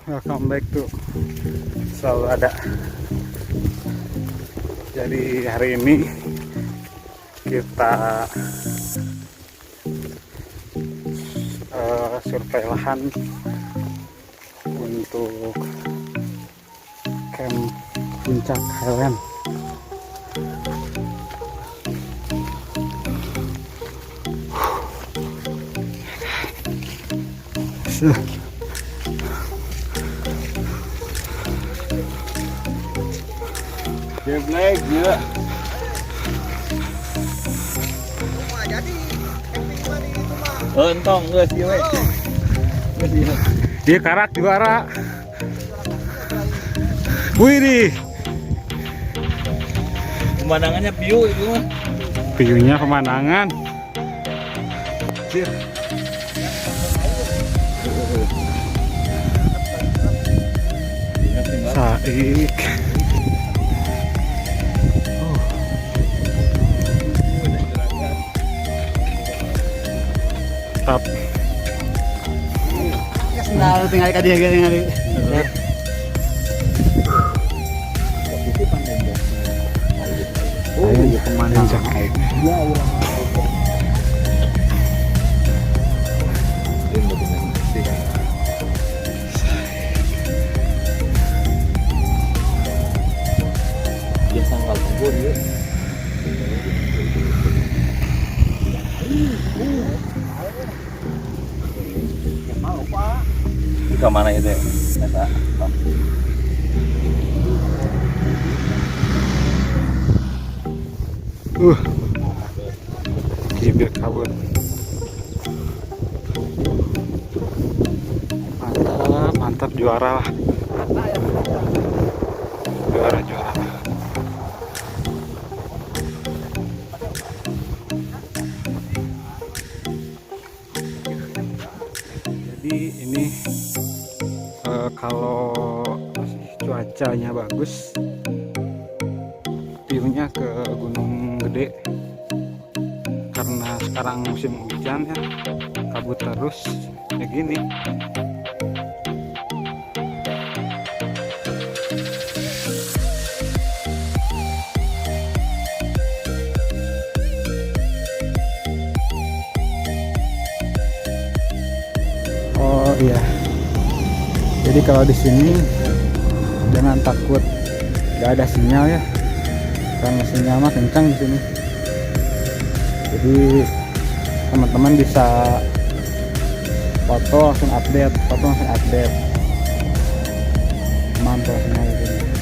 welcome back to Selalu Ada. Jadi hari ini kita survei lahan untuk camp Puncak Highland. Black gila. Oh, entong geus ieu we. Geus ieu. Dia karak juara. Wih, Pemandangannya view itu mah. view-nya pemandangan. Cir. Saik. Tap. Nah, tinggal ka dia ngali. Ayo pemandangan. Dia sangkal tunggu dia. Ke mana itu ya? Eta. Bibir kabut. Mantap, mantap, juara lah. Juara. Jadi ini kalau cuacanya bagus, view-nya ke Gunung Gede. Karena sekarang musim hujan ya, kabut terus kayak gini. Oh iya, jadi kalau di sini jangan takut gak ada sinyal ya, karena sinyal mah kencang di sini. Jadi teman-teman bisa foto langsung update, mantap sinyal di sini.